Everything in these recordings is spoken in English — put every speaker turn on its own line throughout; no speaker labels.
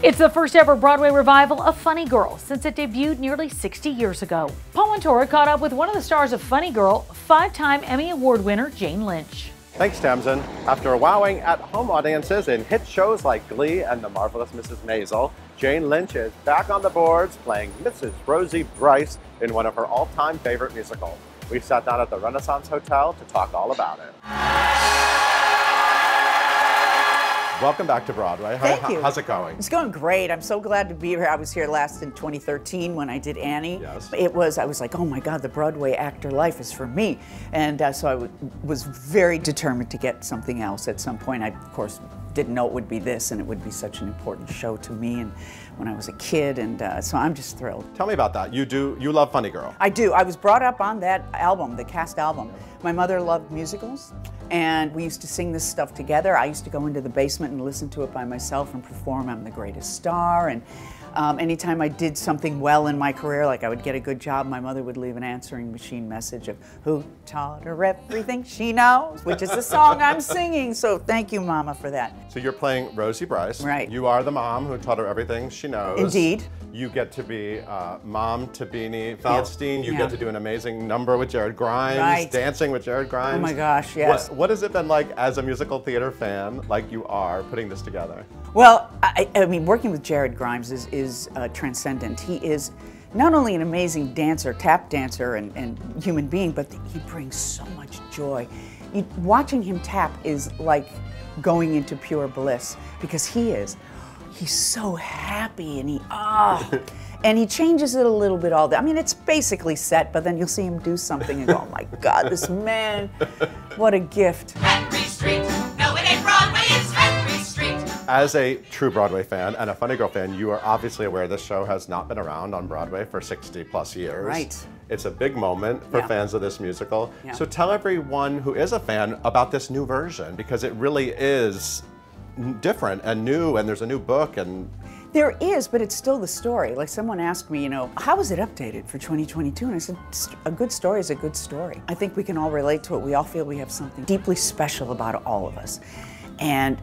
It's the first ever Broadway revival of Funny Girl since it debuted nearly 60 years ago. Paul Wontorek caught up with one of the stars of Funny Girl, five-time Emmy Award winner Jane Lynch.
Thanks, Tamsin. After wowing at-home audiences in hit shows like Glee and The Marvelous Mrs. Maisel, Jane Lynch is back on the boards playing Mrs. Rosie Bryce in one of her all-time favorite musicals. We sat down at the Renaissance Hotel to talk all about it. Welcome back to Broadway.
Thank you.
How's it going?
It's going great. I'm so glad to be here. I was here last in 2013 when I did Annie.
Yes.
I was like, oh my God, the Broadway actor life is for me. And so I was very determined to get something else at some point. I, of course, didn't know it would be this, and it would be such an important show to me and when I was a kid, and so I'm just thrilled.
Tell me about that. You love Funny Girl.
I do. I was brought up on that album, the cast album. My mother loved musicals, and we used to sing this stuff together. I used to go into the basement and listen to it by myself and perform I'm the Greatest Star. And anytime I did something well in my career, like I would get a good job, my mother would leave an answering machine message of "Who taught her everything she knows," which is the song I'm singing. So thank you, Mama, for that.
So you're playing Rosie Bryce.
Right.
You are the mom who taught her everything she knows.
Indeed.
You get to be mom to Beanie Feldstein. You
Yeah.
get to do an amazing number with Jared Grimes,
Right.
dancing with Jared Grimes.
Oh my gosh, yes.
What has it been like as a musical theater fan, like you are, putting this together?
Well, I mean, working with Jared Grimes is transcendent. He is not only an amazing dancer, tap dancer, and human being, but he brings so much joy. Watching him tap is like going into pure bliss, because he's so happy, and and he changes it a little bit all day. I mean, it's basically set, but then you'll see him do something and go, oh my God, this man, what a gift.
Henry Street. No, it ain't Broadway, it's Henry Street.
As a true Broadway fan and a Funny Girl fan, you are obviously aware this show has not been around on Broadway for 60 plus years.
Right.
It's a big moment for
Yeah.
fans of this musical.
Yeah.
So tell everyone who is a fan about this new version, because it really is different and new, and there's a new book. And
There is, but it's still the story. Like, someone asked me, how is it updated for 2022? And I said, a good story is a good story. I think we can all relate to it. We all feel we have something deeply special about all of us. And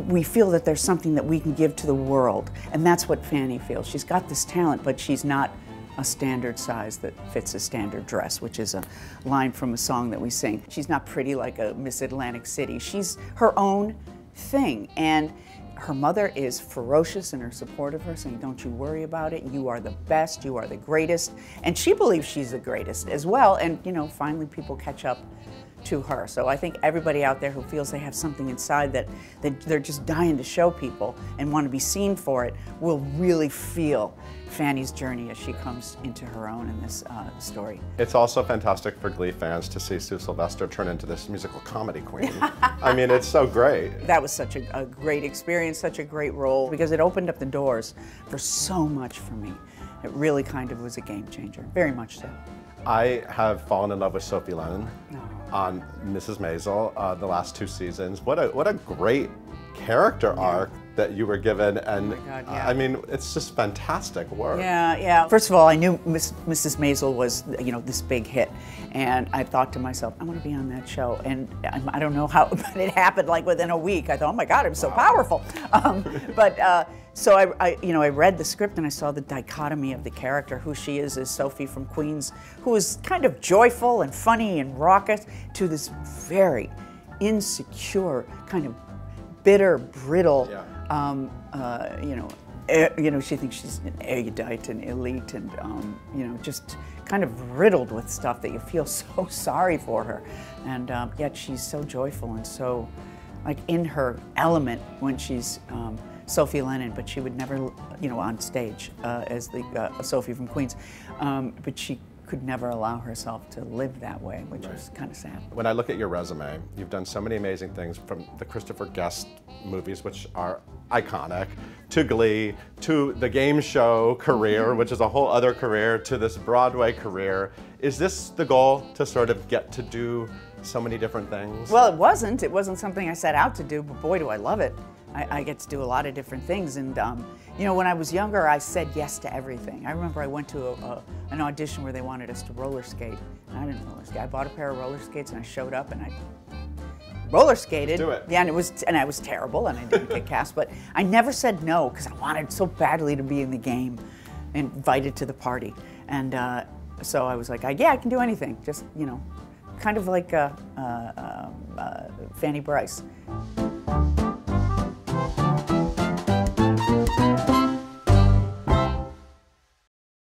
we feel that there's something that we can give to the world. And that's what Fanny feels. She's got this talent, but she's not a standard size that fits a standard dress, which is a line from a song that we sing. She's not pretty like a Miss Atlantic City. She's her own thing. And her mother is ferocious in her support of her, saying, don't you worry about it. You are the best. You are the greatest. And she believes she's the greatest as well. And, finally people catch up to her. So I think everybody out there who feels they have something inside that they're just dying to show people and want to be seen for it will really feel Fanny's journey as she comes into her own in this story.
it's also fantastic for Glee fans to see Sue Sylvester turn into this musical comedy queen. I mean, it's so great.
That was such a great experience, such a great role, because it opened up the doors for so much for me. It really kind of was a game changer, very much so.
I have fallen in love with Sophie Lennon on Mrs. Maisel the last 2 seasons. What a great character arc that you were given, and
Oh my God, yeah.
I mean, it's just fantastic work.
Yeah. First of all, I knew Mrs. Maisel was, this big hit, and I thought to myself, I want to be on that show. And I don't know how, but it happened like within a week. I thought, oh my God, I'm so powerful. So I read the script and I saw the dichotomy of the character, who she is as Sophie from Queens, who is kind of joyful and funny and raucous, to this very insecure, kind of bitter, brittle.
Yeah.
She thinks she's an erudite and elite, and just kind of riddled with stuff that you feel so sorry for her, and yet she's so joyful and so like in her element when she's Sophie Lennon, but she would never, on stage as the Sophie from Queens, but she could never allow herself to live that way, which was kind of sad.
When I look at your resume, you've done so many amazing things, from the Christopher Guest movies, which are iconic, to Glee, to the game show career, which is a whole other career, to this Broadway career. Is this the goal, to sort of get to do so many different things?
Well, it wasn't. It wasn't something I set out to do, but boy, do I love it. I get to do a lot of different things, and when I was younger, I said yes to everything. I remember I went to an audition where they wanted us to roller skate. I didn't roller skate. I bought a pair of roller skates and I showed up and I roller skated.
Do it.
Yeah, and I was terrible, and I didn't get cast, but I never said no because I wanted so badly to be in the game, invited to the party, and so I was like, yeah, I can do anything. Just kind of like Fanny Bryce.